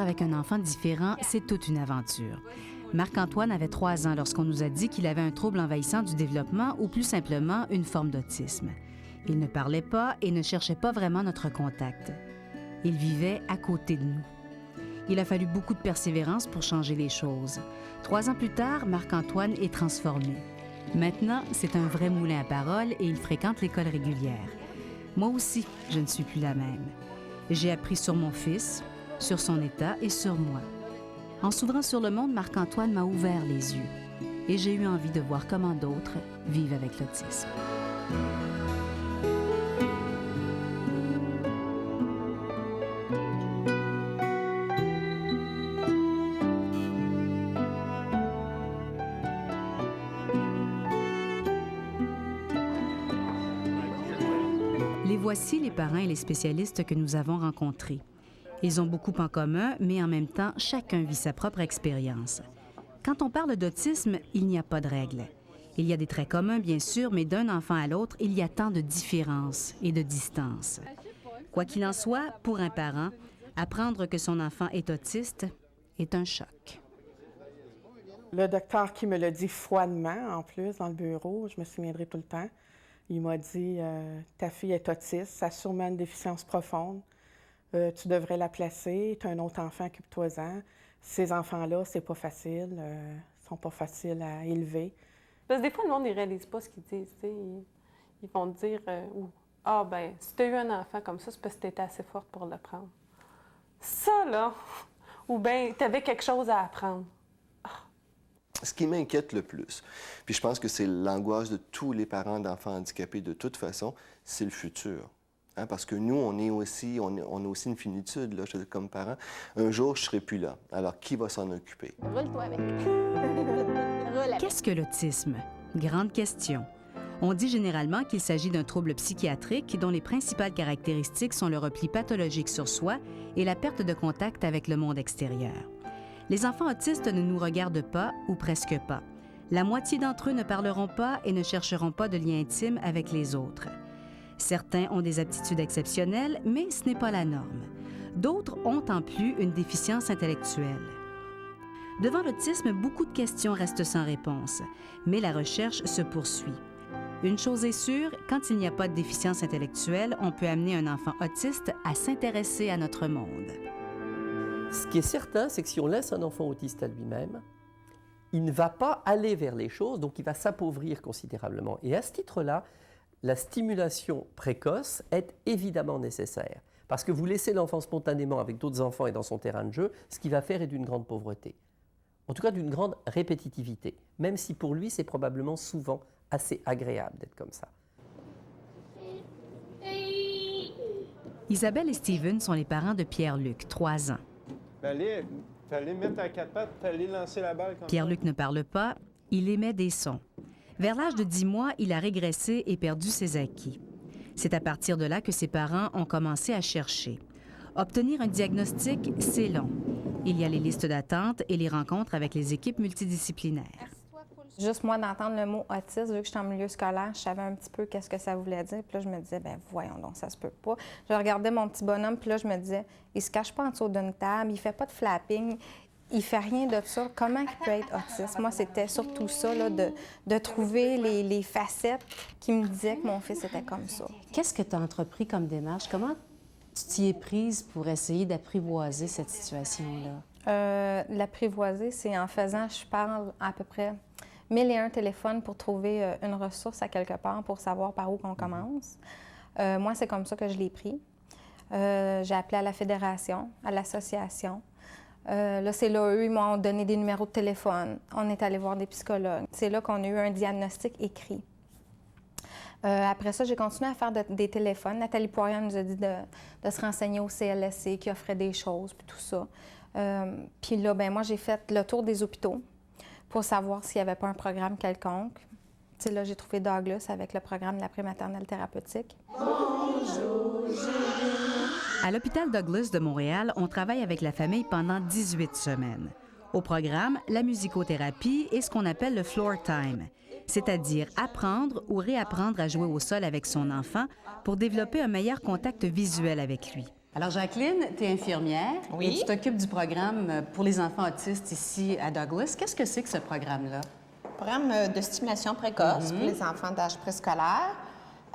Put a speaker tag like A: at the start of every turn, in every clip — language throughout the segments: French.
A: avec un enfant différent, c'est toute une aventure. Marc-Antoine avait 3 ans lorsqu'on nous a dit qu'il avait un trouble envahissant du développement ou plus simplement une forme d'autisme. Il ne parlait pas et ne cherchait pas vraiment notre contact. Il vivait à côté de nous. Il a fallu beaucoup de persévérance pour changer les choses. 3 ans plus tard, Marc-Antoine est transformé. Maintenant, c'est un vrai moulin à paroles et il fréquente l'école régulière. Moi aussi, je ne suis plus la même. J'ai appris sur mon fils, sur son état et sur moi. En s'ouvrant sur le monde, Marc-Antoine m'a ouvert les yeux et j'ai eu envie de voir comment d'autres vivent avec l'autisme. Les voici les parents et les spécialistes que nous avons rencontrés. Ils ont beaucoup en commun, mais en même temps, chacun vit sa propre expérience. Quand on parle d'autisme, il n'y a pas de règle. Il y a des traits communs, bien sûr, mais d'un enfant à l'autre, il y a tant de différences et de distances. Quoi qu'il en soit, pour un parent, apprendre que son enfant est autiste est un choc.
B: Le docteur qui me l'a dit froidement, en plus, dans le bureau, je me souviendrai tout le temps, il m'a dit « Ta fille est autiste, ça a sûrement une déficience profonde. Tu devrais la placer, tu as un autre enfant, occupe-toi-en. Ces enfants-là, c'est pas facile, ils sont pas faciles à élever. »
C: Parce que des fois, le monde ne réalise pas ce qu'ils disent. Ils vont dire « Ah, ben si tu as eu un enfant comme ça, c'est parce que tu étais assez forte pour le prendre. » Ça, là, ou bien tu avais quelque chose à apprendre.
D: Ce qui m'inquiète le plus, puis je pense que c'est l'angoisse de tous les parents d'enfants handicapés de toute façon, c'est le futur. Hein, parce que nous, on a aussi une finitude là, comme parents. Un jour, je ne serai plus là. Alors, qui va s'en occuper?
E: Roule-toi avec.
A: Qu'est-ce que l'autisme? Grande question. On dit généralement qu'il s'agit d'un trouble psychiatrique dont les principales caractéristiques sont le repli pathologique sur soi et la perte de contact avec le monde extérieur. Les enfants autistes ne nous regardent pas ou presque pas. La moitié d'entre eux ne parleront pas et ne chercheront pas de lien intime avec les autres. Certains ont des aptitudes exceptionnelles, mais ce n'est pas la norme. D'autres ont en plus une déficience intellectuelle. Devant l'autisme, beaucoup de questions restent sans réponse, mais la recherche se poursuit. Une chose est sûre, quand il n'y a pas de déficience intellectuelle, on peut amener un enfant autiste à s'intéresser à notre monde.
F: Ce qui est certain, c'est que si on laisse un enfant autiste à lui-même, il ne va pas aller vers les choses, donc il va s'appauvrir considérablement. Et à ce titre-là, la stimulation précoce est évidemment nécessaire. Parce que vous laissez l'enfant spontanément avec d'autres enfants et dans son terrain de jeu, ce qu'il va faire est d'une grande pauvreté. En tout cas, d'une grande répétitivité, même si pour lui, c'est probablement souvent assez agréable d'être comme ça.
A: Isabelle et Steven sont les parents de Pierre-Luc, 3 ans.
G: Fallait mettre à 4 pattes, fallait lancer la balle comme
A: Pierre-Luc ne parle pas, il émet des sons. Vers l'âge de 10 mois, il a régressé et perdu ses acquis. C'est à partir de là que ses parents ont commencé à chercher. Obtenir un diagnostic, c'est long. Il y a les listes d'attente et les rencontres avec les équipes multidisciplinaires.
E: Juste moi, d'entendre le mot autiste, vu que j'étais en milieu scolaire, je savais un petit peu qu'est-ce que ça voulait dire. Puis là, je me disais, ben voyons donc, ça se peut pas. Je regardais mon petit bonhomme, puis là, je me disais, il se cache pas en dessous d'une table, il fait pas de flapping, il fait rien de ça. Comment il peut être autiste? Moi, c'était surtout ça, là, de trouver les facettes qui me disaient que mon fils était comme ça.
H: Qu'est-ce que tu as entrepris comme démarche? Comment tu t'y es prise pour essayer d'apprivoiser cette situation-là?
E: L'apprivoiser, c'est en faisant, je parle à peu près 1001 téléphones pour trouver une ressource à quelque part pour savoir par où on commence. Moi, c'est comme ça que je l'ai pris. J'ai appelé à la fédération, à l'association. Là, c'est là, eux, ils m'ont donné des numéros de téléphone. On est allé voir des psychologues. C'est là qu'on a eu un diagnostic écrit. Après ça, j'ai continué à faire des téléphones. Nathalie Poirier nous a dit de se renseigner au CLSC qui offrait des choses, puis tout ça. Puis là, ben moi, j'ai fait le tour des hôpitaux pour savoir s'il n'y avait pas un programme quelconque. Tu sais, là, j'ai trouvé Douglas avec le programme de la prématernelle thérapeutique.
A: Bonjour, à l'hôpital Douglas de Montréal, on travaille avec la famille pendant 18 semaines. Au programme, la musicothérapie et ce qu'on appelle le floor time, c'est-à-dire apprendre ou réapprendre à jouer au sol avec son enfant pour développer un meilleur contact visuel avec lui. Alors, Jacqueline, tu es infirmière
I: Oui.
A: et tu t'occupes du programme pour les enfants autistes ici à Douglas. Qu'est-ce que c'est que ce programme-là?
I: Programme de stimulation précoce pour les enfants d'âge préscolaire,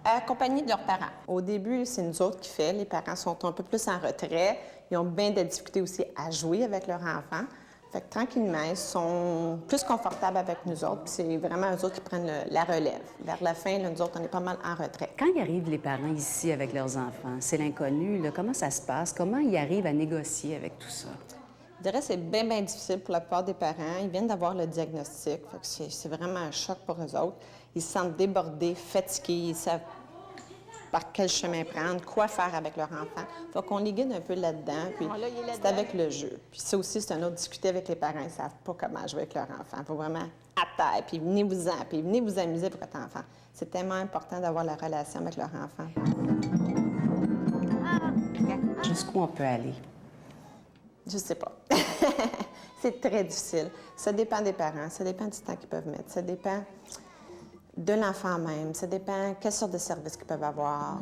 I: accompagnés de leurs parents. Au début, c'est nous autres qui fait. Les parents sont un peu plus en retrait. Ils ont bien de la difficulté aussi à jouer avec leurs enfants. Fait que tranquillement, ils sont plus confortables avec nous autres. Puis c'est vraiment eux autres qui prennent la relève. Vers la fin, là, nous autres, on est pas mal en retrait.
A: Quand ils arrivent, les parents, ici avec leurs enfants, c'est l'inconnu, là. Comment ça se passe? Comment ils arrivent à négocier avec tout ça?
I: Je dirais que c'est bien, bien difficile pour la plupart des parents. Ils viennent d'avoir le diagnostic. Fait que c'est vraiment un choc pour eux autres. Ils se sentent débordés, fatigués. Ils savent par quel chemin prendre, quoi faire avec leur enfant. Faut qu'on les guide un peu là-dedans, puis c'est avec le jeu. Puis ça aussi, c'est un autre, discuter avec les parents, ils ne savent pas comment jouer avec leur enfant. Il faut vraiment à terre, puis venez-vous-en, puis venez vous amuser pour votre enfant. C'est tellement important d'avoir la relation avec leur enfant.
A: Jusqu'où on peut aller?
I: Je sais pas. C'est très difficile. Ça dépend des parents, ça dépend du temps qu'ils peuvent mettre, ça dépend de l'enfant même. Ça dépend quelle sorte de service qu'ils peuvent avoir.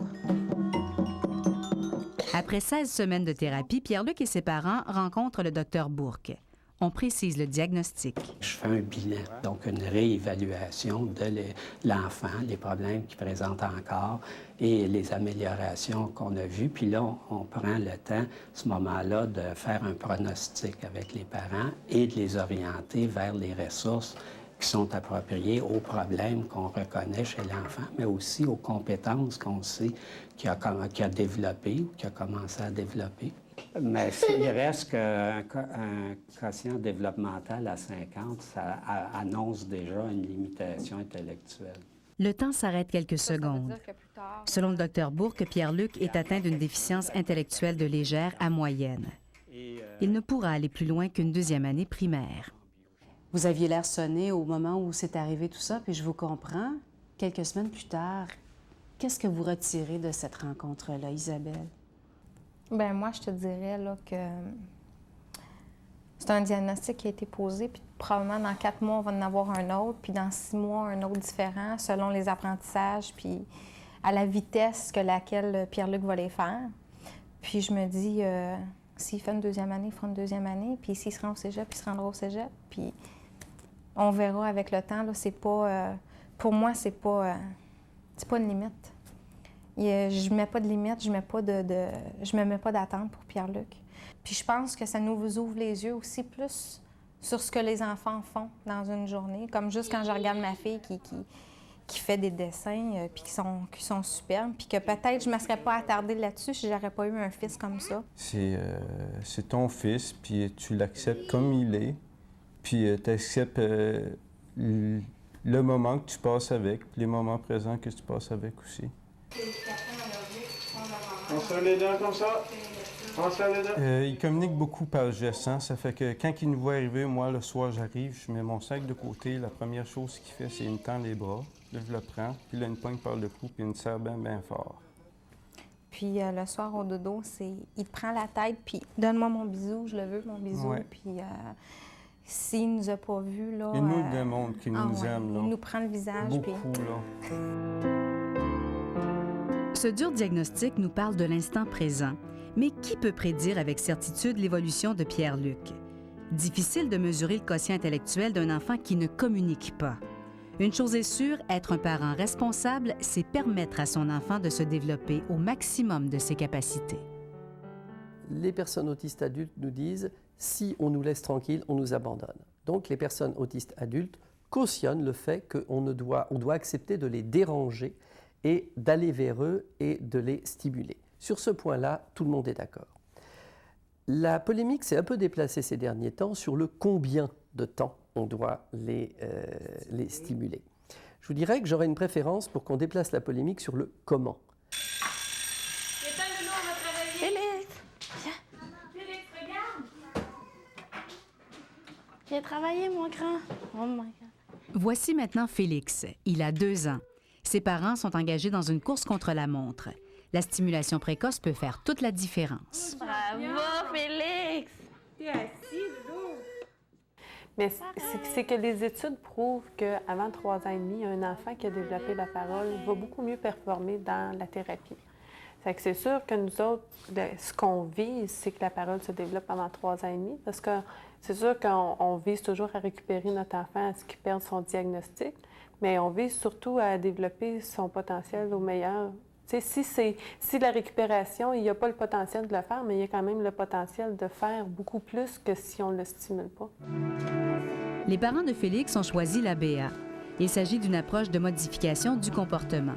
A: Après 16 semaines de thérapie, Pierre-Luc et ses parents rencontrent le docteur Bourque. On précise le diagnostic.
J: Je fais un bilan, donc une réévaluation de l'enfant, les problèmes qu'il présente encore et les améliorations qu'on a vues. Puis là, on prend le temps, à ce moment-là, de faire un pronostic avec les parents et de les orienter vers les ressources qui sont appropriées aux problèmes qu'on reconnaît chez l'enfant, mais aussi aux compétences qu'on sait qu'il a développées ou qu'il a commencé à développer. Mais il reste qu'un quotient développemental à 50, ça annonce déjà une limitation intellectuelle.
A: Le temps s'arrête quelques secondes. Selon le docteur Bourque, Pierre-Luc est atteint d'une déficience intellectuelle de légère à moyenne. Il ne pourra aller plus loin qu'une 2e année primaire. Vous aviez l'air sonné au moment où c'est arrivé tout ça, puis je vous comprends. Quelques semaines plus tard, qu'est-ce que vous retirez de cette rencontre-là, Isabelle?
E: Bien, moi, je te dirais là, que c'est un diagnostic qui a été posé, puis probablement dans 4 mois, on va en avoir un autre, puis dans 6 mois, un autre différent, selon les apprentissages, puis à la vitesse que laquelle Pierre-Luc va les faire. Puis je me dis, s'il fait une 2e année, il fera une 2e année, puis s'il se rend au cégep, il se rendra au cégep, puis on verra avec le temps. Là, c'est pas, pour moi, c'est pas une limite. Je mets pas de limite, je me mets pas d'attente pour Pierre-Luc. Puis je pense que ça nous ouvre les yeux aussi plus sur ce que les enfants font dans une journée. Comme juste quand je regarde ma fille qui fait des dessins puis qui sont superbes, puis que peut-être je ne me serais pas attardée là-dessus si j'aurais pas eu un fils comme ça.
G: C'est ton fils, puis tu l'acceptes comme il est, puis tu acceptes le moment que tu passes avec, les moments présents que tu passes avec aussi.
K: On serre les dents comme ça. On serre les dents.
G: Il communique beaucoup par geste, hein? Ça fait que quand il nous voit arriver, moi, le soir, j'arrive, je mets mon sac de côté. La première chose qu'il fait, c'est qu'il me tend les bras. Là, je le prends, puis là, il me poigne par le cou, puis il me serre bien, bien fort.
E: Puis le soir, au dodo, il te prend la tête, puis donne-moi mon bisou, je le veux, mon bisou.
G: Ouais.
E: Puis s'il nous a pas vus, là...
G: Il nous démontre qu'il nous aime, là.
E: Il nous prend le visage,
G: beaucoup,
E: puis...
G: là.
A: Ce dur diagnostic nous parle de l'instant présent. Mais qui peut prédire avec certitude l'évolution de Pierre-Luc? Difficile de mesurer le quotient intellectuel d'un enfant qui ne communique pas. Une chose est sûre, être un parent responsable, c'est permettre à son enfant de se développer au maximum de ses capacités.
F: Les personnes autistes adultes nous disent « si on nous laisse tranquille, on nous abandonne ». Donc les personnes autistes adultes cautionnent le fait qu'on doit accepter de les déranger et d'aller vers eux et de les stimuler. Sur ce point-là, tout le monde est d'accord. La polémique s'est un peu déplacée ces derniers temps sur le combien de temps on doit les stimuler. Je vous dirais que j'aurais une préférence pour qu'on déplace la polémique sur le comment.
L: Félix, viens. Félix, regarde. J'ai travaillé, mon grand. Oh my God.
A: Voici maintenant Félix. Il a 2 ans. Ses parents sont engagés dans une course contre la montre. La stimulation précoce peut faire toute la différence.
L: Bravo, Félix!
C: T'es assis, Dodo. Mais c'est que les études prouvent qu'avant 3 ans et demi, un enfant qui a développé la parole va beaucoup mieux performer dans la thérapie. Fait que c'est sûr que nous autres, ce qu'on vise, c'est que la parole se développe pendant 3 ans et demi, parce que c'est sûr qu'on vise toujours à récupérer notre enfant à ce qu'il perde son diagnostic, mais on vise surtout à développer son potentiel au meilleur. Tu sais, si la récupération, il n'y a pas le potentiel de le faire, mais il y a quand même le potentiel de faire beaucoup plus que si on ne le stimule pas.
A: Les parents de Félix ont choisi l'ABA. Il s'agit d'une approche de modification du comportement.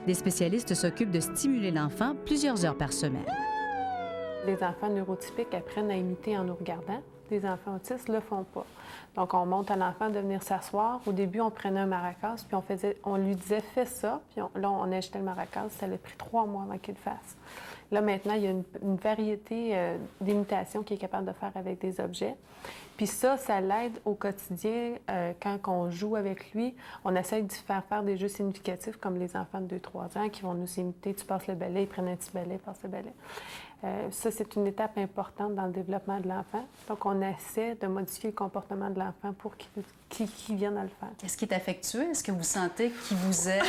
A: Des spécialistes s'occupent de stimuler l'enfant plusieurs heures par semaine.
C: Les enfants neurotypiques apprennent à imiter en nous regardant. Les enfants autistes ne le font pas. Donc, on montre à l'enfant de venir s'asseoir. Au début, on prenait un maracas, puis on lui disait « fais ça », puis on achetait le maracas. Ça a pris 3 mois avant qu'il le fasse. Là, maintenant, il y a une variété d'imitations qu'il est capable de faire avec des objets. Puis ça l'aide au quotidien. Quand on joue avec lui, on essaie de faire des jeux significatifs comme les enfants de 2-3 ans qui vont nous imiter. Tu passes le balai, ils prennent un petit balai, passent le balai. Ça, c'est une étape importante dans le développement de l'enfant. Donc, on essaie de modifier le comportement de l'enfant pour qu'il vienne à le faire.
H: Est-ce qu'il est affectueux? Est-ce que vous sentez qu'il vous aime?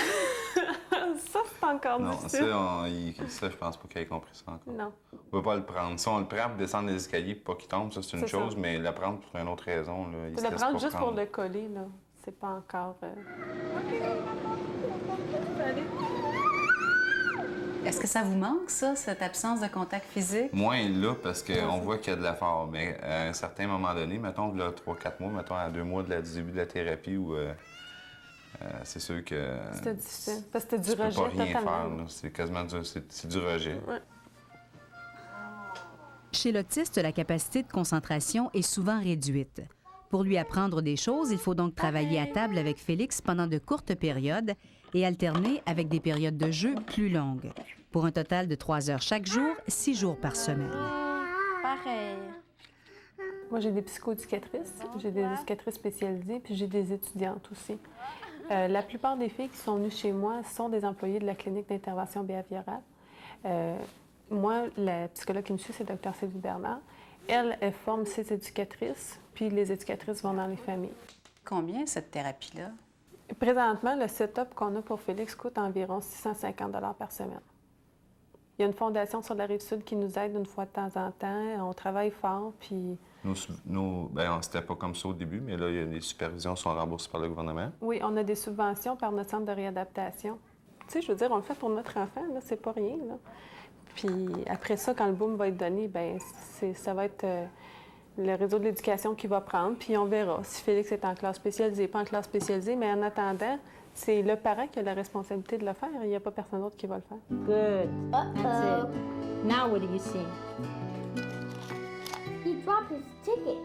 C: Ça, c'est encore difficile.
M: Ça, je pense pas qu'il ait compris ça encore.
C: Non.
M: On peut pas le prendre. Si on le prend pour descendre les escaliers pour pas qu'il tombe, ça, c'est une chose, ça. Mais le prendre pour une autre raison, là, il se laisse pas
C: prendre juste
M: prendre.
C: pour le coller, là, c'est pas encore...
H: Est-ce que ça vous manque, ça, cette absence de contact physique?
M: Moins là, parce qu'on voit qu'il y a de l'effort. Mais à un certain moment donné, mettons, là, 3-4 mois, mettons, à 2 mois du début de la thérapie, où c'est sûr que...
C: C'était difficile, parce que c'était du rejet
M: totalement. Tu peux pas rien
C: totalement.
M: faire, c'est quasiment c'est du rejet.
C: Ouais.
A: Chez l'autiste, la capacité de concentration est souvent réduite. Pour lui apprendre des choses, il faut donc travailler à table avec Félix pendant de courtes périodes et alterner avec des périodes de jeu plus longues. Pour un total de 3 heures chaque jour, 6 jours par semaine.
L: Pareil.
C: Moi, j'ai des psychoéducatrices, j'ai des éducatrices spécialisées, puis j'ai des étudiantes aussi. La plupart des filles qui sont venues chez moi sont des employés de la clinique d'intervention behaviorale. Moi, la psychologue qui me suit, c'est Dr. Sylvie Bernard. Elle forme ses éducatrices, puis les éducatrices vont dans les familles.
H: Combien, cette thérapie-là?
C: Présentement, le setup qu'on a pour Félix coûte environ 650 $ par semaine. Il y a une fondation sur la Rive-Sud qui nous aide une fois de temps en temps. On travaille fort, puis...
M: C'était pas comme ça au début, mais là, les supervisions sont remboursées par le gouvernement.
C: Oui, on a des subventions par notre centre de réadaptation. Tu sais, je veux dire, on le fait pour notre enfant, là, c'est pas rien, là. Puis après ça, quand le boom va être donné, bien, ça va être le réseau de l'éducation qui va prendre, puis on verra si Félix est en classe spécialisée, pas en classe spécialisée, mais en attendant, c'est le parent qui a la responsabilité de le faire. Il n'y a pas personne d'autre qui va le faire.
N: Good. That's it. Now what do you see?
L: He dropped his ticket.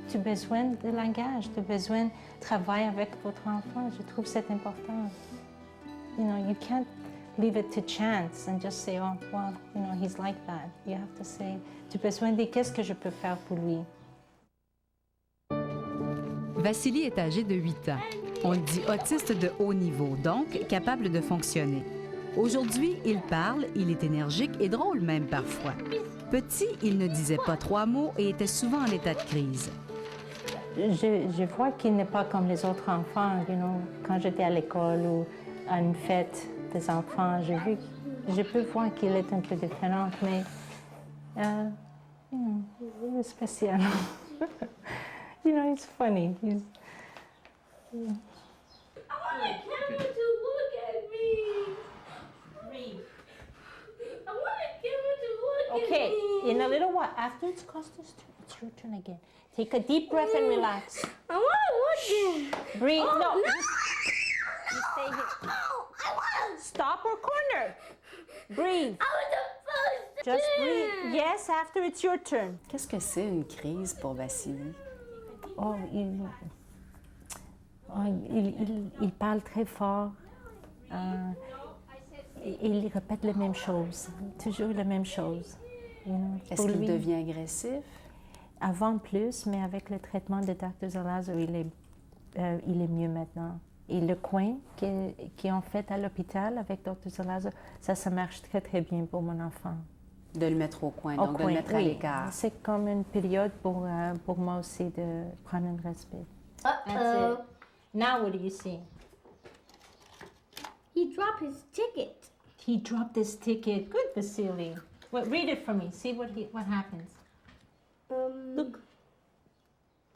N: Tu as besoin de langage, tu as besoin de travailler avec votre enfant. Je trouve que c'est important. You know, you can't leave it to chance and just say, oh, well, you know, he's like that. You have to say, tu as besoin de qu'est-ce que je peux faire pour lui.
A: Vassili est âgé de 8 ans. On le dit autiste de haut niveau, donc capable de fonctionner. Aujourd'hui, il parle, il est énergique et drôle même parfois. Petit, il ne disait pas 3 mots et était souvent en état de crise.
N: Je vois qu'il n'est pas comme les autres enfants. You know, quand j'étais à l'école ou à une fête des enfants, je peux voir qu'il est un peu différent, mais you know, il est spécial. You know, he's funny. He's...
L: I want the camera to look at me. Read. I want the camera to look
N: Okay,
L: at me.
N: in a little while, after it's Costa's turn, it's your turn again. Take a deep breath and relax.
L: I want to look at.
N: Breathe.
L: Oh,
N: no.
L: no.
N: You stay here.
L: I want.
N: Stop or corner. Breathe.
L: I was the first.
N: Just breathe. Yes, after it's your turn.
H: Qu'est-ce que c'est une crise pour Vassili?
N: Oh, il parle très fort. Il répète les mêmes choses, toujours les mêmes choses. You know.
H: Est-ce qu'il devient agressif?
N: Avant plus, mais avec le traitement de Dr. Zalazo, il est mieux maintenant. Et le coin qui ont fait à l'hôpital avec Dr. Zalazo, ça marche très, très bien pour mon enfant.
H: De le mettre au coin, donc de le mettre à l'écart.
N: C'est comme une période pour moi aussi de prendre un respect.
L: That's
N: it. Now what do you see?
L: He dropped his ticket.
N: He dropped his ticket. Good, Vasily. Well, read it for me. See what happens. Look.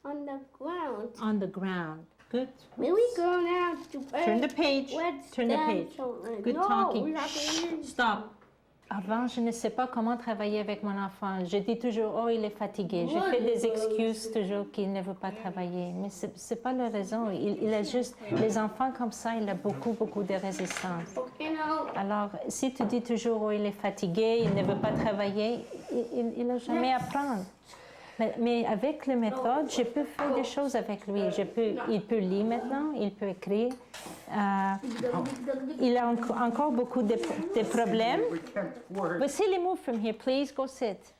L: On the ground.
N: On the ground. Good.
L: May we go now to bed?
N: Turn the page.
L: Let's
N: Turn the
L: stand
N: page.
L: so-
N: Good
L: no,
N: talking.
L: we're not gonna use-
N: Stop. Avant, je ne sais pas comment travailler avec mon enfant. Je dis toujours, oh, il est fatigué. Je fais des excuses toujours qu'il ne veut pas travailler. Mais ce n'est pas la raison. Il a juste, les enfants comme ça, il a beaucoup de résistance. Alors, si tu dis toujours, oh, il est fatigué, il ne veut pas travailler, il n'a jamais à apprendre. Mais avec la méthode, je peux faire des choses avec lui. Il peut lire maintenant, il peut écrire. Il a encore beaucoup de problèmes. Vasily, move from here, please. Go sit.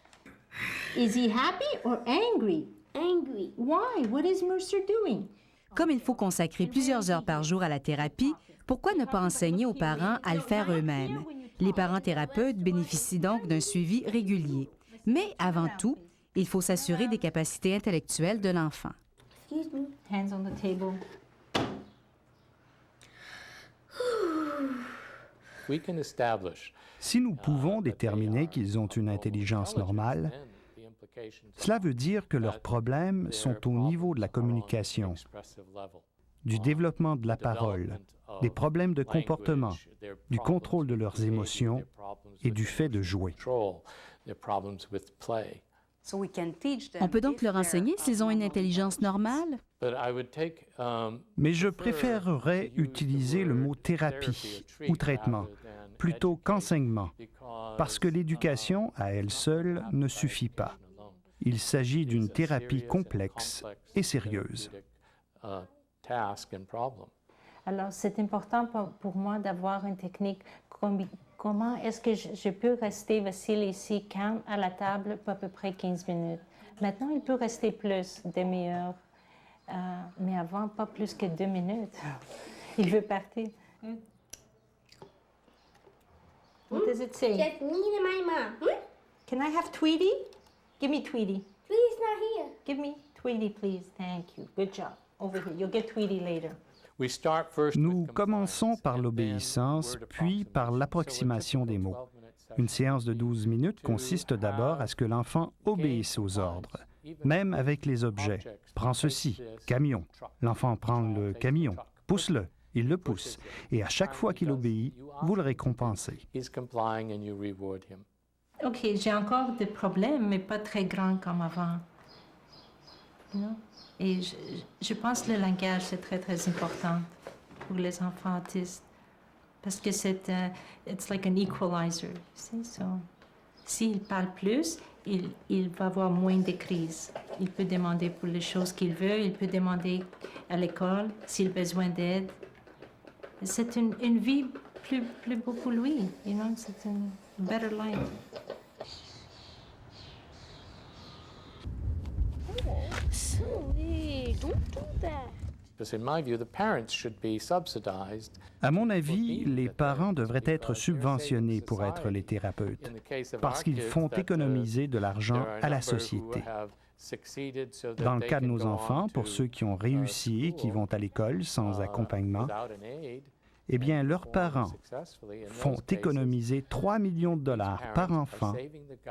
N: Is he happy or angry?
L: Angry.
N: Why? What is Mercer doing?
A: Comme il faut consacrer plusieurs heures par jour à la thérapie, pourquoi ne pas enseigner aux parents à le faire eux-mêmes? Les parents thérapeutes bénéficient donc d'un suivi régulier. Mais avant tout, il faut s'assurer des capacités intellectuelles de l'enfant.
L: Excuse me.
N: Hands on the table.
O: Si nous pouvons déterminer qu'ils ont une intelligence normale, cela veut dire que leurs problèmes sont au niveau de la communication, du développement de la parole, des problèmes de comportement, du contrôle de leurs émotions et du fait de jouer.
A: On peut donc leur enseigner s'ils ont une intelligence normale?
O: Mais je préférerais utiliser le mot thérapie ou traitement plutôt qu'enseignement, parce que l'éducation à elle seule ne suffit pas. Il s'agit d'une thérapie complexe et sérieuse.
N: Alors, c'est important pour moi d'avoir une technique. Comment est-ce que je peux rester, Vasily, ici, calme à la table pour à peu près 15 minutes? Maintenant, il peut rester plus, demi-heure. Mais avant, pas plus que 2 minutes. Il veut partir. What does it say?
L: Just me and my mom.
N: Can I have Tweety? Give me Tweety.
L: Tweety's not here.
N: Give me Tweety, please. Thank you. Good job. Over here. You'll get Tweety later.
O: Nous commençons par l'obéissance, puis par l'approximation des mots. Une séance de 12 minutes consiste d'abord à ce que l'enfant obéisse aux ordres, même avec les objets. Prends ceci, camion. L'enfant prend le camion. Pousse-le. Il le pousse. Et à chaque fois qu'il obéit, vous le récompensez.
N: OK, j'ai encore des problèmes, mais pas très grands comme avant. Non? Et je pense que le langage, c'est très, très important pour les enfants autistes. Parce que it's like an equalizer. S'il parle plus, il va avoir moins de crises. Il peut demander pour les choses qu'il veut, il peut demander à l'école s'il a besoin d'aide. C'est une vie plus beau pour lui, you know? C'est une better life.
L: Silly, don't do that.
O: À mon avis, les parents devraient être subventionnés pour être les thérapeutes, parce qu'ils font économiser de l'argent à la société. Dans le cas de nos enfants, pour ceux qui ont réussi et qui vont à l'école sans accompagnement, eh bien, leurs parents font économiser 3 millions de dollars par enfant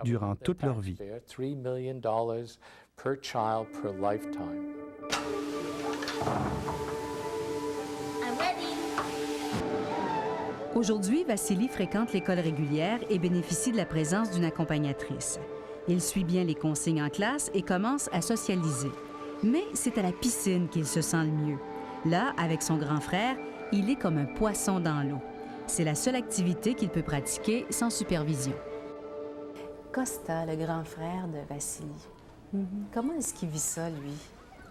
O: durant toute leur vie.
A: Aujourd'hui, Vasily fréquente l'école régulière et bénéficie de la présence d'une accompagnatrice. Il suit bien les consignes en classe et commence à socialiser. Mais c'est à la piscine qu'il se sent le mieux. Là, avec son grand frère, il est comme un poisson dans l'eau. C'est la seule activité qu'il peut pratiquer sans supervision.
H: Costa, le grand frère de Vasily, comment est-ce qu'il vit ça, lui?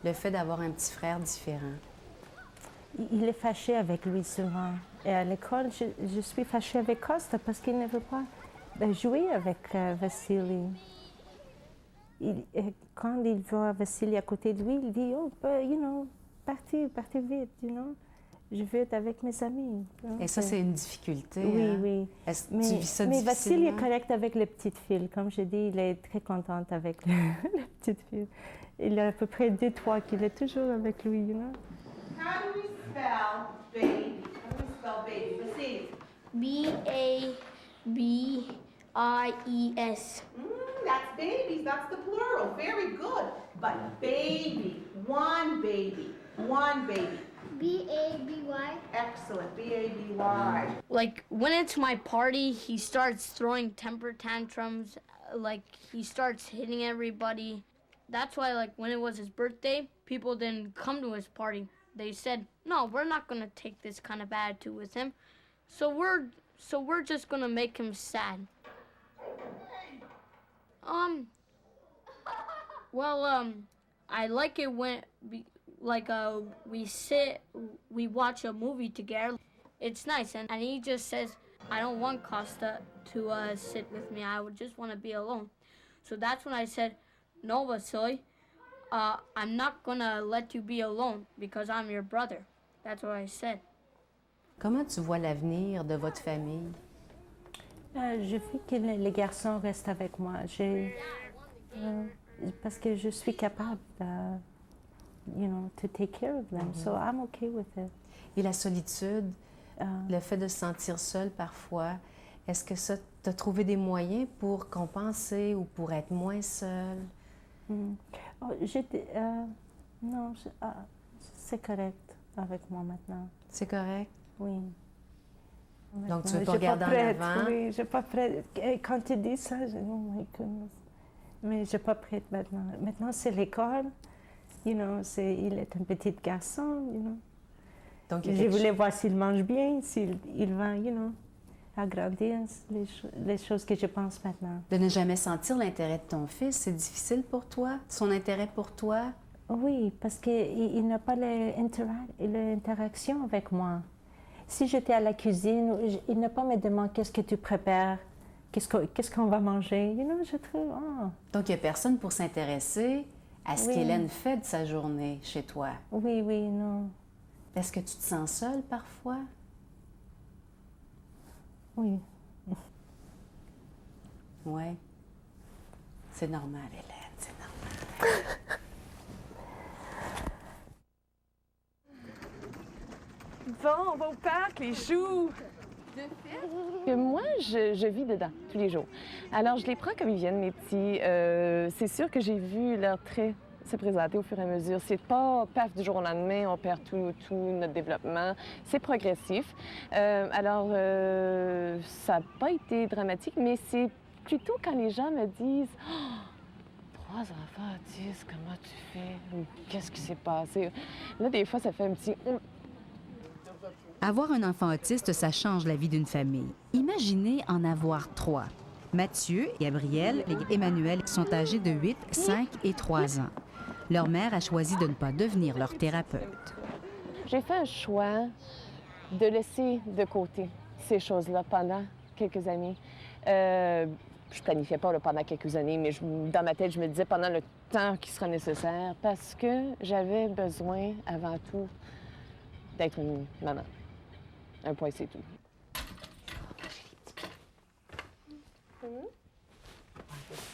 H: Le fait d'avoir un petit frère différent?
N: Il est fâché avec lui souvent. Et à l'école, je suis fâchée avec Costa parce qu'il ne veut pas jouer avec Vasily. Quand il voit Vasily à côté de lui, il dit, oh, partez vite, je veux être avec mes amis.
H: Et ça, c'est une difficulté.
N: Oui,
H: hein?
N: oui.
H: Est-ce que tu vis ça
N: mais Vasily est
H: difficilement?
N: correct avec les petites filles. Comme je dis, il est très content avec les petites filles. Il a à peu près 2-3 qu'il est toujours avec lui,
P: How do we spell baby? How do we spell baby? Vasily.
L: B-A-B-I-E-S.
P: That's babies. That's the plural. Very good. But baby. One baby. One baby.
L: B-A-B-Y.
P: Excellent. B-A-B-Y.
L: Like, when it's my party, he starts throwing temper tantrums. Like, he starts hitting everybody. That's why, like, when it was his birthday, people didn't come to his party. They said, no, we're not going to take this kind of attitude with him. So we're just going to make him sad. I like it when, we watch a movie together. It's nice, and he just says, I don't want Costa to sit with me. I would just want to be alone. So that's when I said, no, Vasily, I'm not gonna let you be alone because I'm your brother. That's what I said.
H: Comment tu vois l'avenir de votre famille?
N: Je veux que les garçons restent avec moi. Parce que je suis capable to take care of them. So I'm okay with it.
H: Et la solitude, le fait de se sentir seul parfois, est-ce que ça, tu as trouvé des moyens pour compenser ou pour être moins seul?
N: Non, c'est correct avec moi maintenant.
H: C'est correct?
N: Oui.
H: Donc, tu veux pas regarder en avant?
N: Oui, je suis pas prête. Quand tu dis ça, je dis, oh my goodness. Mais je ne suis pas prête maintenant. Maintenant, c'est l'école. Il est un petit garçon, Donc, je voulais voir s'il mange bien, s'il va, agrandir les choses que je pense maintenant.
H: De ne jamais sentir l'intérêt de ton fils, c'est difficile pour toi? Son intérêt pour toi?
N: Oui, parce qu'il n'a pas l'interaction avec moi. Si j'étais à la cuisine, il n'a pas me demandé qu'est-ce que tu prépares, qu'est-ce qu'on va manger. Je trouve... Oh.
H: Donc, il n'y a personne pour s'intéresser à ce qu'Hélène fait de sa journée chez toi?
N: Oui, non.
H: Est-ce que tu te sens seule parfois?
N: Oui.
H: Oui. C'est normal, Hélène, c'est normal.
Q: Bon, on va au parc, les choux! Moi, je vis dedans, tous les jours. Alors, je les prends comme ils viennent, mes petits. C'est sûr que j'ai vu leur trait se présenter au fur et à mesure. C'est pas, paf, du jour au lendemain, on perd tout notre développement. C'est progressif. Alors, ça n'a pas été dramatique, mais c'est plutôt quand les gens me disent « 3 enfants autistes, comment tu fais? » Ou « Qu'est-ce qui s'est passé? » Là, des fois, ça fait un petit...
A: Avoir un enfant autiste, ça change la vie d'une famille. Imaginez en avoir 3. Mathieu, Gabriel et Emmanuel sont âgés de 8, 5 et 3 ans. Leur mère a choisi de ne pas devenir leur thérapeute.
Q: J'ai fait un choix de laisser de côté ces choses-là pendant quelques années. Je planifiais pas pendant quelques années, mais dans ma tête, je me disais pendant le temps qui sera nécessaire parce que j'avais besoin, avant tout, d'être une maman. Un point, c'est tout.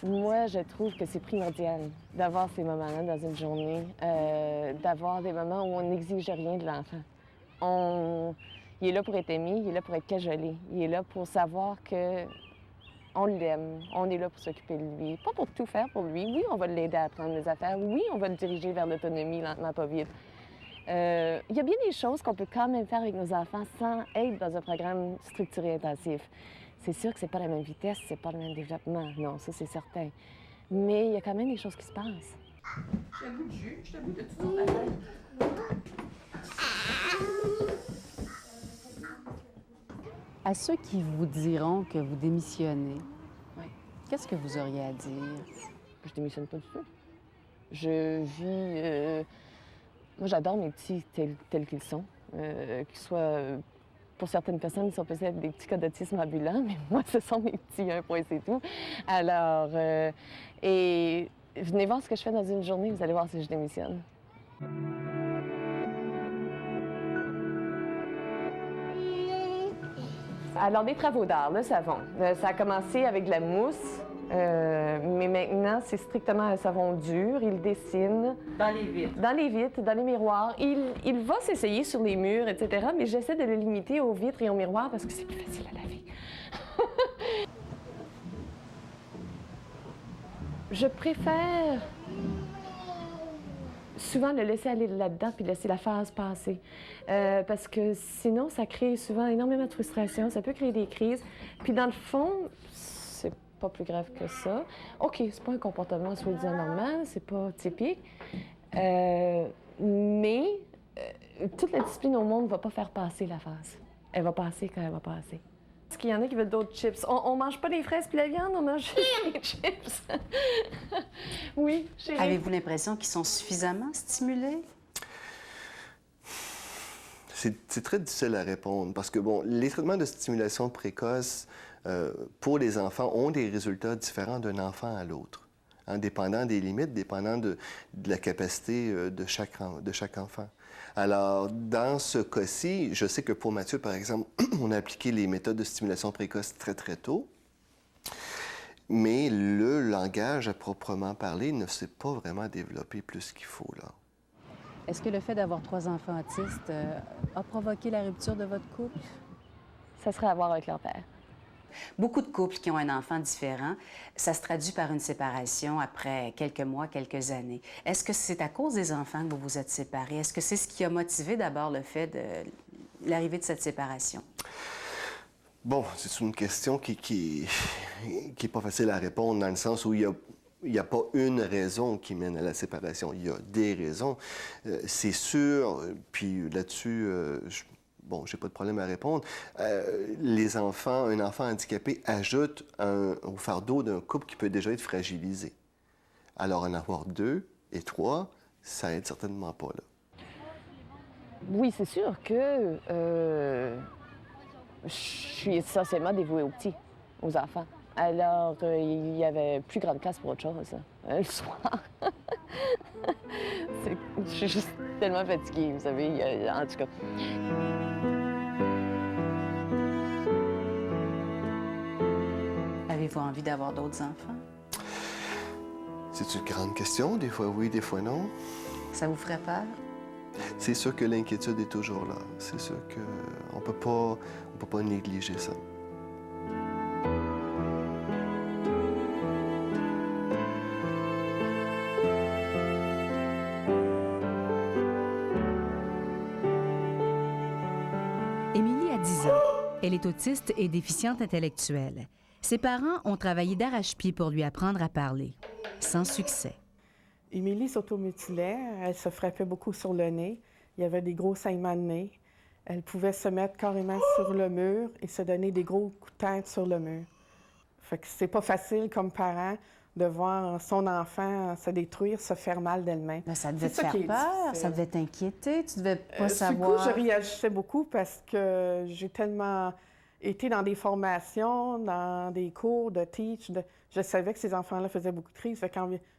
Q: Moi, je trouve que c'est primordial d'avoir ces moments-là dans une journée, d'avoir des moments où on n'exige rien de l'enfant. Il est là pour être aimé, il est là pour être cajolé, il est là pour savoir qu'on l'aime, on est là pour s'occuper de lui. Pas pour tout faire pour lui. Oui, on va l'aider à apprendre les affaires. Oui, on va le diriger vers l'autonomie lentement, pas vite. Il y a bien des choses qu'on peut quand même faire avec nos enfants sans être dans un programme structuré intensif. C'est sûr que c'est pas la même vitesse, c'est pas le même développement. Non, ça, c'est certain. Mais il y a quand même des choses qui se passent.
P: Je t'avoue de jus, je t'avoue de tout ton affaire.
H: À ceux qui vous diront que vous démissionnez, qu'est-ce que vous auriez à dire?
Q: Je démissionne pas du tout. Je vis... Moi, j'adore mes petits tels qu'ils sont. Qu'ils soient... Pour certaines personnes, ils sont peut-être des petits cas d'autisme ambulants, mais moi, ce sont mes petits, un point, c'est tout. Alors, et venez voir ce que je fais dans une journée, vous allez voir si je démissionne. Alors, des travaux d'art, le savon. Ça a commencé avec de la mousse, Mais maintenant, c'est strictement un savon dur. Il dessine.
C: Dans les vitres.
Q: Dans les vitres, dans les miroirs. Il va s'essayer sur les murs, etc. Mais j'essaie de le limiter aux vitres et aux miroirs parce que c'est plus facile à laver. Je préfère souvent le laisser aller là-dedans puis laisser la phase passer. Parce que sinon, ça crée souvent énormément de frustration, ça peut créer des crises. Puis dans le fond, c'est pas plus grave que ça. OK, c'est pas un comportement soi-disant normal, c'est pas typique. Mais toute la discipline au monde ne va pas faire passer la phase. Elle va passer quand elle va passer. Est-ce qu'il y en a qui veulent d'autres chips? On mange pas des fraises puis la viande, on mange juste des chips. Oui, chérie.
A: Avez-vous l'impression qu'ils sont suffisamment stimulés?
D: C'est très difficile à répondre parce que, bon, les traitements de stimulation précoce pour les enfants ont des résultats différents d'un enfant à l'autre, hein, dépendant des limites, dépendant de la capacité de chaque enfant. Alors, dans ce cas-ci, je sais que pour Mathieu, par exemple, on a appliqué les méthodes de stimulation précoce très, très tôt, mais le langage à proprement parler ne s'est pas vraiment développé plus qu'il faut, là.
A: Est-ce que le fait d'avoir 3 enfants autistes a provoqué la rupture de votre couple?
Q: Ça serait à voir avec leur père.
A: Beaucoup de couples qui ont un enfant différent, ça se traduit par une séparation après quelques mois, quelques années. Est-ce que c'est à cause des enfants que vous vous êtes séparés? Est-ce que c'est ce qui a motivé d'abord le fait de l'arrivée de cette séparation?
D: Bon, c'est une question qui est pas facile à répondre dans le sens où il n'y a pas une raison qui mène à la séparation. Il y a des raisons. C'est sûr, puis là-dessus, bon, j'ai pas de problème à répondre. Un enfant handicapé ajoute au fardeau d'un couple qui peut déjà être fragilisé. Alors, en avoir 2 et 3, ça aide certainement pas, là.
Q: Oui, c'est sûr que je suis essentiellement dévouée aux petits, aux enfants. Alors, il y avait plus grande place pour autre chose, le soir. Je suis juste tellement fatiguée, vous savez, en tout cas.
A: Avez-vous envie d'avoir d'autres enfants?
D: C'est une grande question. Des fois oui, des fois non.
A: Ça vous ferait peur?
D: C'est sûr que l'inquiétude est toujours là. C'est sûr qu'on peut pas négliger ça.
A: Émilie a 10 ans. Elle est autiste et déficiente intellectuelle. Ses parents ont travaillé d'arrache-pied pour lui apprendre à parler, sans succès.
B: Émilie s'automutilait, elle se frappait beaucoup sur le nez. Il y avait des gros saignements de nez. Elle pouvait se mettre carrément sur le mur et se donner des gros coups de tête sur le mur. Fait que c'est pas facile comme parent de voir son enfant se détruire, se faire mal d'elle-même.
A: Mais ça devait te faire peur, ça devait t'inquiéter, tu devais pas savoir...
B: Du coup, je réagissais beaucoup parce que j'ai tellement été dans des formations, dans des cours de teach. Je savais que ces enfants-là faisaient beaucoup de crises.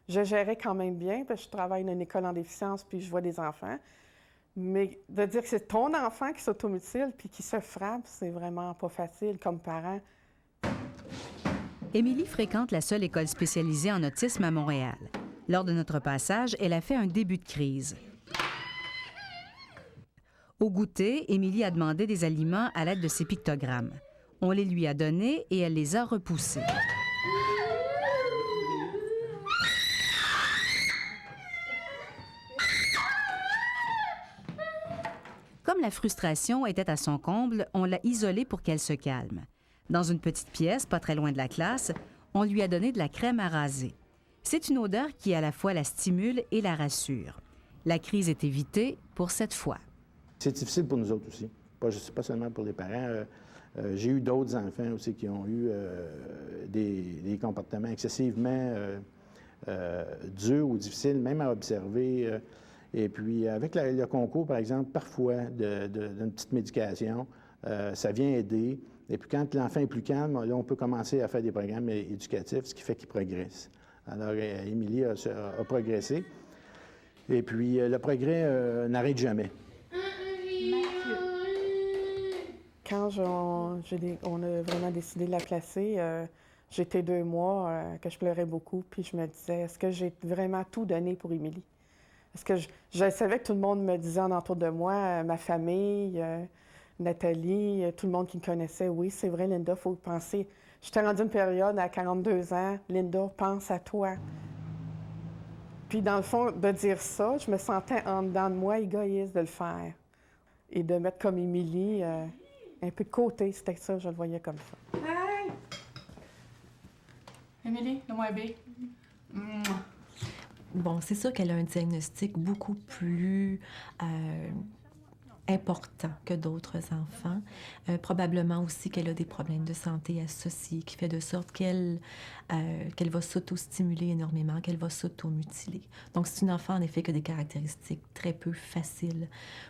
B: Je gérais quand même bien parce que je travaille dans une école en déficience puis je vois des enfants. Mais de dire que c'est ton enfant qui s'automutile puis qui se frappe, c'est vraiment pas facile comme parent.
A: Émilie fréquente la seule école spécialisée en autisme à Montréal. Lors de notre passage, elle a fait un début de crise. Au goûter, Émilie a demandé des aliments à l'aide de ses pictogrammes. On les lui a donnés et elle les a repoussés. Comme la frustration était à son comble, on l'a isolée pour qu'elle se calme. Dans une petite pièce, pas très loin de la classe, on lui a donné de la crème à raser. C'est une odeur qui à la fois la stimule et la rassure. La crise est évitée pour cette fois.
R: C'est difficile pour nous autres aussi, pas seulement pour les parents. J'ai eu d'autres enfants aussi qui ont eu des comportements excessivement durs ou difficiles, même à observer. Et puis, avec le concours, par exemple, parfois, d'une petite médication, ça vient aider. Et puis, quand l'enfant est plus calme, là, on peut commencer à faire des programmes éducatifs, ce qui fait qu'il progresse. Alors, Émilie a progressé. Et puis, le progrès n'arrête jamais.
B: Quand on a vraiment décidé de la placer, J'ai été 2 mois que je pleurais beaucoup, puis je me disais, est-ce que j'ai vraiment tout donné pour Émilie? Est-ce que je savais que tout le monde me disait en entour de moi, ma famille, Nathalie, tout le monde qui me connaissait, oui, c'est vrai, Linda, il faut penser. J'étais rendue une période à 42 ans, Linda, pense à toi. Puis dans le fond, de dire ça, je me sentais en dedans de moi égoïste de le faire. Et de mettre comme Émilie un peu de côté, c'était ça, je le voyais comme ça.
S: Hey! Émilie, le moins B.
T: Bon, c'est sûr qu'elle a un diagnostic beaucoup plus important que d'autres enfants. Probablement aussi qu'elle a des problèmes de santé associés, qui fait de sorte qu'elle va s'auto-stimuler énormément, qu'elle va s'auto-mutiler. Donc, c'est une enfant, en effet, qui a des caractéristiques très peu faciles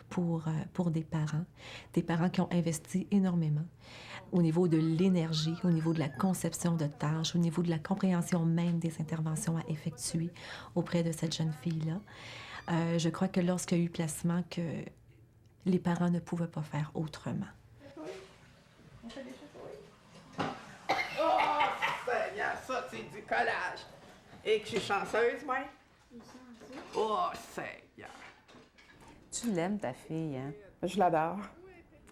T: pour des parents qui ont investi énormément au niveau de l'énergie, au niveau de la conception de tâches, au niveau de la compréhension même des interventions à effectuer auprès de cette jeune fille-là. Je crois que lorsqu'il y a eu placement, que les parents ne pouvaient pas faire autrement.
S: Oh, Seigneur, ça, c'est du collage. Et que je suis chanceuse, moi. Oh, Seigneur.
A: Tu l'aimes, ta fille, hein?
B: Je l'adore.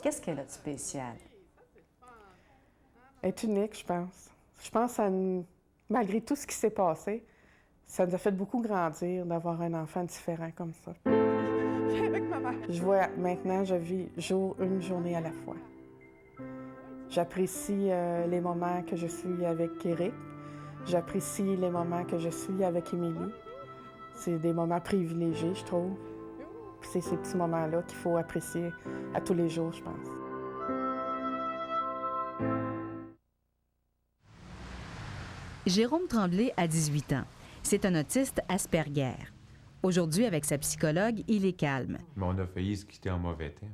A: Qu'est-ce qu'elle a de spécial?
B: Elle est unique, je pense. Je pense, malgré tout ce qui s'est passé, ça nous a fait beaucoup grandir d'avoir un enfant différent comme ça.
S: Viens avec maman.
B: Je vois, maintenant, je vis une journée à la fois. J'apprécie les moments que je suis avec Éric. J'apprécie les moments que je suis avec Émilie. C'est des moments privilégiés, je trouve. Puis c'est ces petits moments-là qu'il faut apprécier à tous les jours, je pense.
A: Jérôme Tremblay a 18 ans. C'est un autiste Asperger. Aujourd'hui, avec sa psychologue, il est calme.
U: Mais on a failli se quitter en mauvais termes.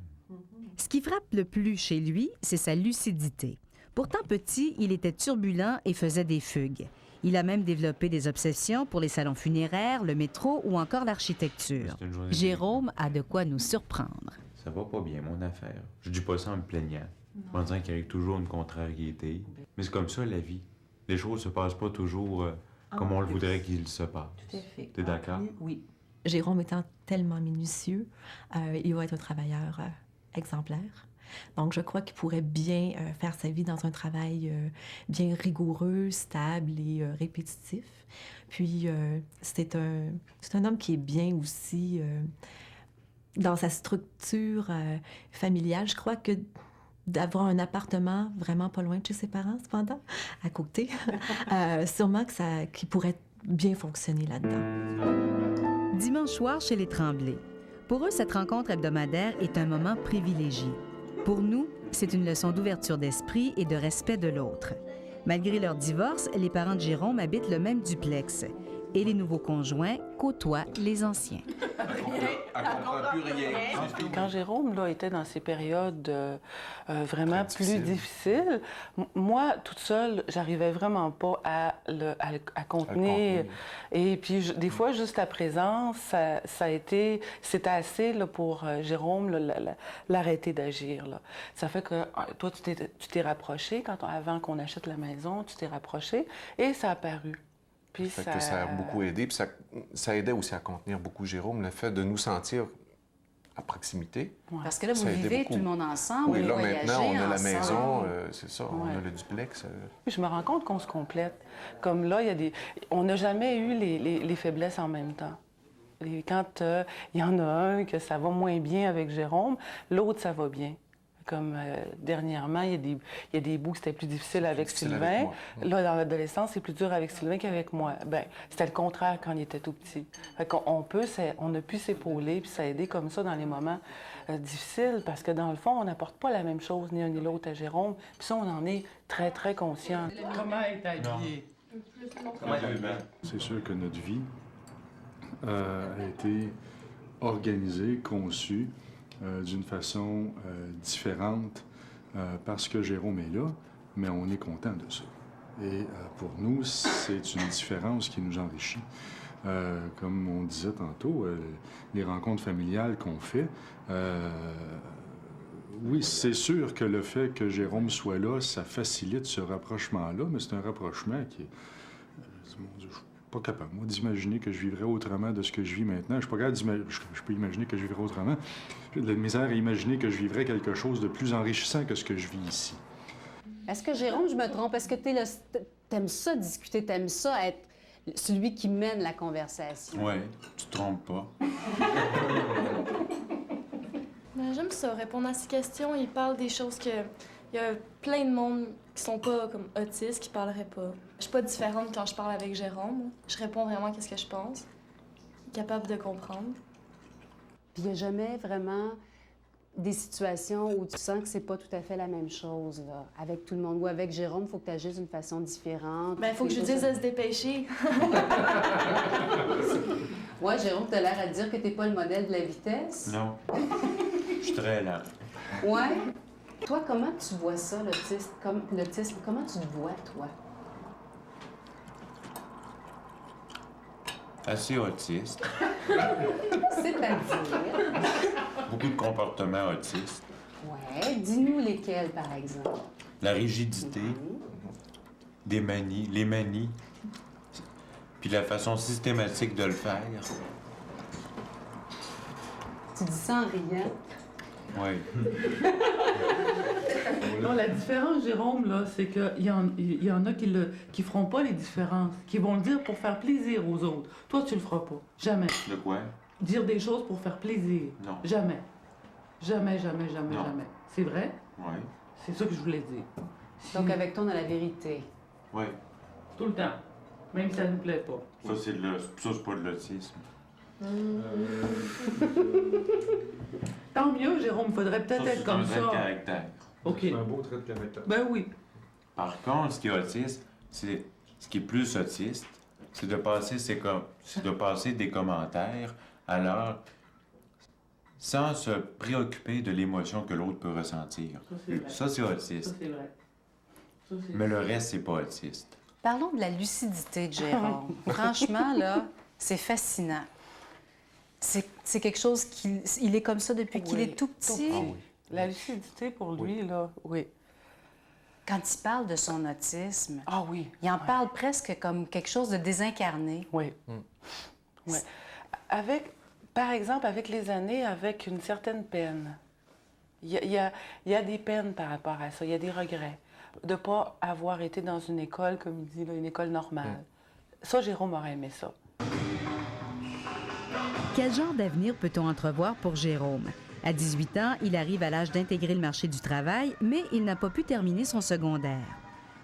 A: Ce qui frappe le plus chez lui, c'est sa lucidité. Pourtant petit, il était turbulent et faisait des fugues. Il a même développé des obsessions pour les salons funéraires, le métro ou encore l'architecture. Jérôme a de quoi nous surprendre.
U: Ça va pas bien, mon affaire. Je dis pas ça en me plaignant, en disant qu'il arrive toujours une contrariété. Mais c'est comme ça, la vie. Les choses se passent pas toujours comme on le voudrait qu'il se passe.
T: Tout à fait.
U: T'es d'accord?
T: Oui. Jérôme étant tellement minutieux, il va être un travailleur exemplaire. Donc, je crois qu'il pourrait bien faire sa vie dans un travail bien rigoureux, stable et répétitif. Puis, c'est un homme qui est bien aussi dans sa structure familiale. Je crois que d'avoir un appartement vraiment pas loin de chez ses parents, cependant, à côté, sûrement qu'il pourrait bien fonctionner là-dedans.
A: Dimanche soir chez les Tremblay. Pour eux, cette rencontre hebdomadaire est un moment privilégié. Pour nous, c'est une leçon d'ouverture d'esprit et de respect de l'autre. Malgré leur divorce, les parents de Jérôme habitent le même duplex et les nouveaux conjoints côtoient les anciens.
V: Elle comprend plus rien.
C: Quand Jérôme là, était dans ces périodes vraiment plus difficiles, moi, toute seule, j'arrivais vraiment pas à contenir. Et puis, des fois, juste la présence, c'était assez là, pour Jérôme l'arrêter d'agir. Là. Ça fait que toi, tu t'es rapproché, avant qu'on achète la maison, tu t'es rapproché et ça a paru. Puis
V: ça a beaucoup aidé. Puis ça aidait aussi à contenir beaucoup Jérôme, le fait de nous sentir à proximité.
A: Parce que là, vous vivez tout le monde ensemble.
V: Oui, là, maintenant, on a la
A: ensemble.
V: maison, c'est ça, on a le duplex.
C: Je me rends compte qu'on se complète. Comme là, on n'a jamais eu les faiblesses en même temps. Et quand il y en a un que ça va moins bien avec Jérôme, l'autre, ça va bien. Comme dernièrement, il y a des bouts que c'était plus difficile avec Sylvain. Là, dans l'adolescence, c'est plus dur avec Sylvain qu'avec moi. Bien, c'était le contraire quand il était tout petit. Fait qu'on on a pu s'épauler puis s'aider comme ça dans les moments difficiles parce que dans le fond, on n'apporte pas la même chose ni un ni l'autre à Jérôme. Puis ça, on en est très, très conscient.
S: Comment est habillé?
W: C'est sûr que notre vie a été organisée, conçue d'une façon différente parce que Jérôme est là, mais on est content de ça. Et pour nous, c'est une différence qui nous enrichit. Comme on disait tantôt, les rencontres familiales qu'on fait, Oui, c'est sûr que le fait que Jérôme soit là, ça facilite ce rapprochement-là, mais c'est un rapprochement qui est... mon Dieu, je suis pas capable, moi, d'imaginer que je vivrais autrement de ce que je vis maintenant. Je suis pas capable d'imaginer... Je peux imaginer que je vivrais autrement. J'ai de la misère à imaginer que je vivrais quelque chose de plus enrichissant que ce que je vis ici.
A: Est-ce que, Jérôme, je me trompe? Est-ce que t'aimes ça discuter, t'aimes ça être celui qui mène la conversation?
U: Oui, tu te trompes pas.
I: Ben, j'aime ça, répondre à ces questions. Il parle des choses que... Il y a plein de monde qui sont pas comme autistes, qui parleraient pas. Je suis pas différente quand je parle avec Jérôme. Je réponds vraiment à ce que je pense. Il est capable de comprendre.
A: Puis il n'y a jamais vraiment des situations où tu sens que c'est pas tout à fait la même chose, là, avec tout le monde. Ou avec Jérôme, il faut que tu agisses d'une façon différente.
I: Ben, il faut que je lui dise de se dépêcher.
A: Ouais, Jérôme, t'as l'air à dire que t'es pas le modèle de la vitesse.
U: Non. Je suis très lent.
A: Ouais. Toi, comment tu vois ça, l'autisme? Comment tu te vois, toi?
U: Assez autiste.
A: C'est-à-dire?
U: Beaucoup de comportements autistes.
A: Ouais. Dis-nous lesquels, par exemple.
U: La rigidité, des manies, les manies, puis la façon systématique de le faire.
A: Tu dis ça en riant?
U: Oui.
J: Non, la différence, Jérôme, là, c'est qu'il y en a qui feront pas les différences, qui vont le dire pour faire plaisir aux autres. Toi, tu le feras pas. Jamais.
U: De quoi?
J: Dire des choses pour faire plaisir.
U: Non.
J: Jamais. Jamais, jamais, jamais,
U: Non.
J: jamais. C'est vrai?
U: Oui.
J: C'est ça que je voulais dire.
A: Donc, avec toi, on a la vérité.
U: Oui.
J: Tout le temps. Même si ça nous plaît pas.
U: Ça, c'est pas de l'autisme.
J: Tant mieux, Jérôme. Faudrait peut-être être comme
U: C'est un
J: ça.
U: trait de caractère.
J: OK.
W: C'est un beau trait de caractère.
J: Ben oui.
U: Par contre, ce qui est autiste, c'est ce qui est plus autiste, c'est de passer des commentaires alors sans se préoccuper de l'émotion que l'autre peut ressentir. Ça, c'est autiste.
J: Ça, c'est vrai. Ça, c'est
U: Mais le reste, c'est pas autiste.
A: Parlons de la lucidité de Jérôme. Franchement, là, c'est fascinant. C'est quelque chose il est comme ça depuis qu'il est tout petit.
C: Ah oui. La lucidité pour lui, là, oui.
A: Quand il parle de son autisme,
C: ah oui,
A: il en parle presque comme quelque chose de désincarné.
C: Oui. Oui. Par exemple, avec les années, avec une certaine peine. Il y a des peines par rapport à ça. Il y a des regrets de ne pas avoir été dans une école, comme il dit, là, une école normale. Ça, Jérôme aurait aimé ça.
A: Quel genre d'avenir peut-on entrevoir pour Jérôme? À 18 ans, il arrive à l'âge d'intégrer le marché du travail, mais il n'a pas pu terminer son secondaire.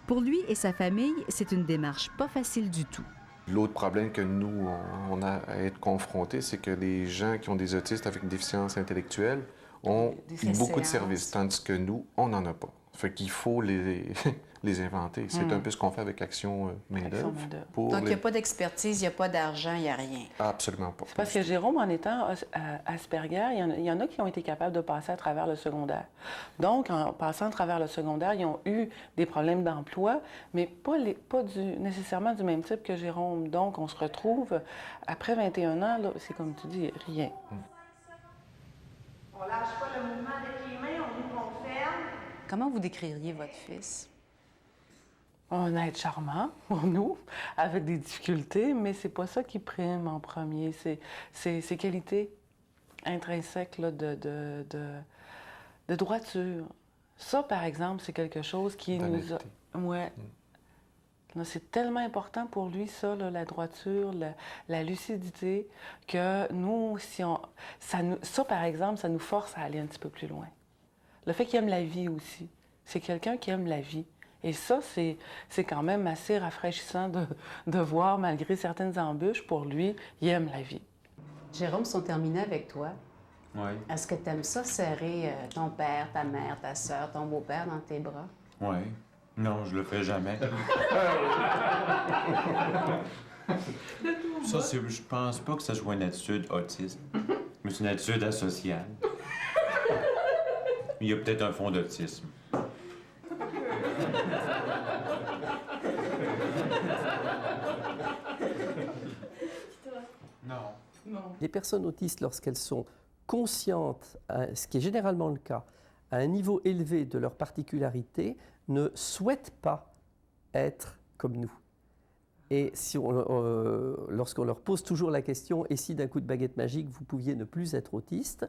A: Pour lui et sa famille, c'est une démarche pas facile du tout.
V: L'autre problème que nous, on a à être confrontés, c'est que les gens qui ont des autistes avec une déficience intellectuelle ont beaucoup de services, tandis que nous, on n'en a pas. Fait qu'il faut les inventer. C'est un peu ce qu'on fait avec Action Main-d'œuvre.
A: Donc, il n'y a pas d'expertise, il n'y a pas d'argent, il n'y a rien.
V: Absolument pas.
C: C'est parce que Jérôme, en étant Asperger, il y en a qui ont été capables de passer à travers le secondaire. Donc, en passant à travers le secondaire, ils ont eu des problèmes d'emploi, mais pas nécessairement du même type que Jérôme. Donc, on se retrouve, après 21 ans, là, c'est comme tu dis, rien.
P: On lâche pas le mouvement avec les mains, on ferme.
A: Comment vous décririez votre fils?
C: Un être charmant pour nous, avec des difficultés, mais c'est pas ça qui prime en premier. C'est ses qualités intrinsèques là, de droiture. Ça, par exemple, c'est quelque chose qui nous a... Ouais. C'est tellement important pour lui, ça, là, la droiture, la lucidité, que nous, ça, par exemple, ça nous force à aller un petit peu plus loin. Le fait qu'il aime la vie aussi. C'est quelqu'un qui aime la vie. Et ça, c'est quand même assez rafraîchissant de voir, malgré certaines embûches, pour lui, il aime la vie.
A: Jérôme, si on terminait avec toi,
U: Oui.
A: est-ce que tu aimes ça serrer ton père, ta mère, ta sœur, ton beau-père dans tes bras?
U: Oui. Non, je le fais jamais. Ça, je pense pas que ça soit une attitude autiste, mais c'est une attitude asociale. Il y a peut-être un fond d'autisme.
F: Les personnes autistes, lorsqu'elles sont conscientes, ce qui est généralement le cas, à un niveau élevé de leur particularité, ne souhaitent pas être comme nous. Et si lorsqu'on leur pose toujours la question « et si d'un coup de baguette magique, vous pouviez ne plus être autiste ?»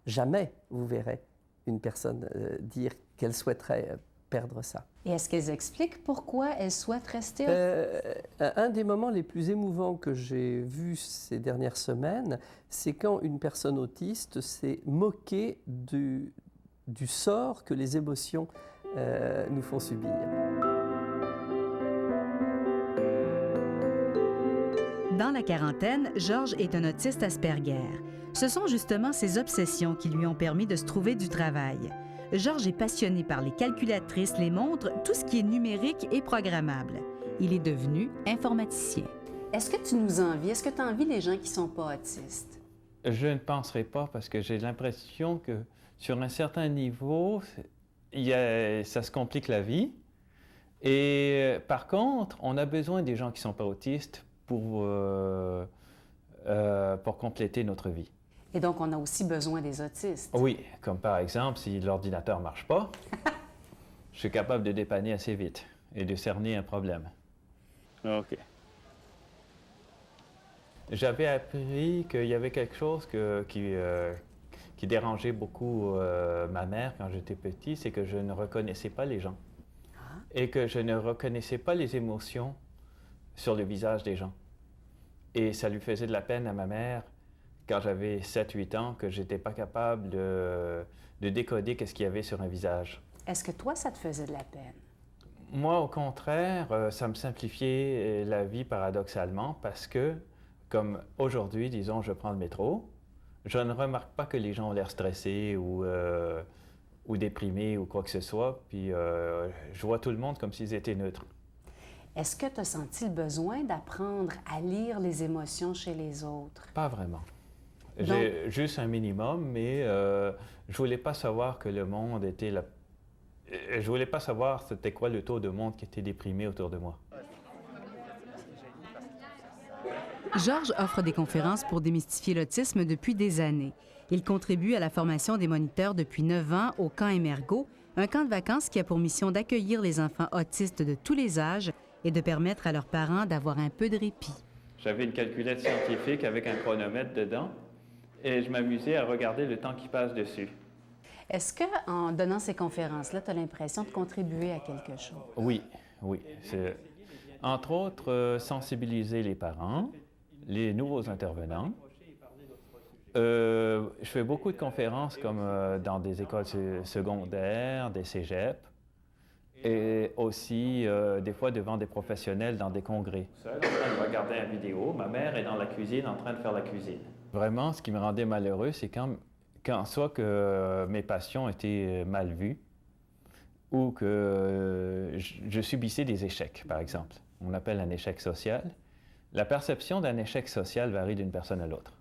F: jamais vous verrez une personne dire qu'elle souhaiterait perdre ça.
H: Et est-ce qu'elles expliquent pourquoi elles souhaitent rester
F: un des moments les plus émouvants que j'ai vus ces dernières semaines, c'est quand une personne autiste s'est moquée du sort que les émotions nous font subir.
A: Dans la quarantaine, Georges est un autiste Asperger. Ce sont justement ses obsessions qui lui ont permis de se trouver du travail. Georges est passionné par les calculatrices, les montres, tout ce qui est numérique et programmable. Il est devenu informaticien.
E: Est-ce que tu nous envies? Est-ce que tu envies les gens qui ne sont pas autistes?
G: Je ne penserai pas parce que j'ai l'impression que sur un certain niveau, ça se complique la vie. Et par contre, on a besoin des gens qui ne sont pas autistes pour compléter notre vie.
E: Et donc, on a aussi besoin des autistes.
G: Oui, comme par exemple, si l'ordinateur ne marche pas, je suis capable de dépanner assez vite et de cerner un problème. OK. J'avais appris qu'il y avait quelque chose qui dérangeait beaucoup ma mère quand j'étais petit, c'est que je ne reconnaissais pas les gens. Et que je ne reconnaissais pas les émotions sur le visage des gens. Et ça lui faisait de la peine à ma mère quand j'avais 7-8 ans, que je n'étais pas capable de décoder qu'est-ce qu'il y avait sur un visage.
E: Est-ce que toi, ça te faisait de la peine?
G: Moi, au contraire, ça me simplifiait la vie paradoxalement parce que, comme aujourd'hui, disons, je prends le métro, je ne remarque pas que les gens ont l'air stressés ou déprimés ou quoi que ce soit, puis je vois tout le monde comme s'ils étaient neutres.
E: Est-ce que tu as senti le besoin d'apprendre à lire les émotions chez les autres?
G: Pas vraiment. J'ai juste un minimum, mais je voulais pas savoir que le monde était là. Je voulais pas savoir c'était quoi le taux de monde qui était déprimé autour de moi.
A: Georges offre des conférences pour démystifier l'autisme depuis des années. Il contribue à la formation des moniteurs depuis 9 ans au camp Emergo, un camp de vacances qui a pour mission d'accueillir les enfants autistes de tous les âges et de permettre à leurs parents d'avoir un peu de répit.
G: J'avais une calculette scientifique avec un chronomètre dedans et je m'amusais à regarder le temps qui passe dessus.
E: Est-ce qu'en donnant ces conférences-là, tu as l'impression de contribuer à quelque chose?
G: Oui, oui. C'est, entre autres, sensibiliser les parents, les nouveaux intervenants. Je fais beaucoup de conférences comme dans des écoles secondaires, des cégeps, et aussi des fois devant des professionnels dans des congrès. Seul, en train de regarder une vidéo, ma mère est dans la cuisine en train de faire la cuisine. Vraiment, ce qui me rendait malheureux, c'est quand soit que mes passions étaient mal vues ou que je subissais des échecs, par exemple. On appelle un échec social. La perception d'un échec social varie d'une personne à l'autre.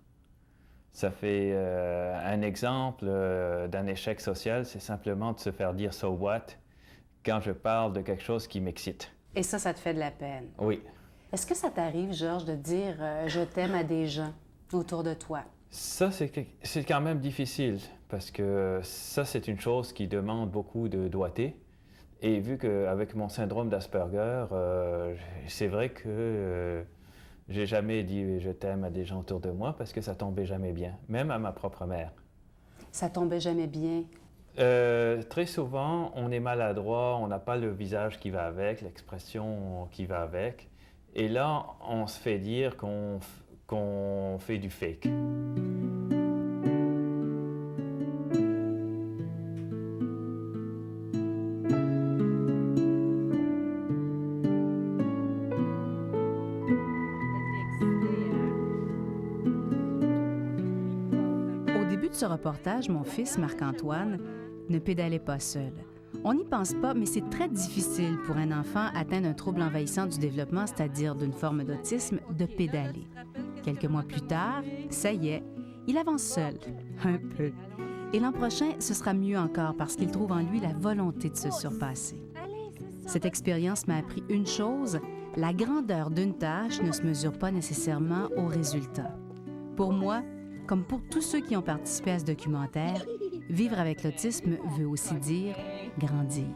G: Ça fait un exemple d'un échec social, c'est simplement de se faire dire « so what » quand je parle de quelque chose qui m'excite.
E: Et ça te fait de la peine?
G: Oui.
E: Est-ce que ça t'arrive, Georges, de dire « je t'aime » à des gens autour de toi?
G: Ça, c'est quand même difficile parce que ça, c'est une chose qui demande beaucoup de doigté. Et vu qu'avec mon syndrome d'Asperger, c'est vrai que j'ai jamais dit « je t'aime » à des gens autour de moi parce que ça tombait jamais bien, même à ma propre mère.
E: Ça tombait jamais bien?
G: Très souvent, on est maladroit, on n'a pas le visage qui va avec, l'expression qui va avec. Et là, on se fait dire qu'on fait du fake.
A: Au début de ce reportage, mon fils, Marc-Antoine, ne pédalait pas seul. On n'y pense pas, mais c'est très difficile pour un enfant atteint d'un trouble envahissant du développement, c'est-à-dire d'une forme d'autisme, de pédaler. Quelques mois plus tard, ça y est, il avance seul, un peu. Et l'an prochain, ce sera mieux encore parce qu'il trouve en lui la volonté de se surpasser. Cette expérience m'a appris une chose, la grandeur d'une tâche ne se mesure pas nécessairement au résultat. Pour moi, comme pour tous ceux qui ont participé à ce documentaire, Vivre avec l'autisme veut aussi dire grandir.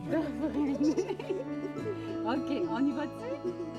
K: OK, on y va-tu?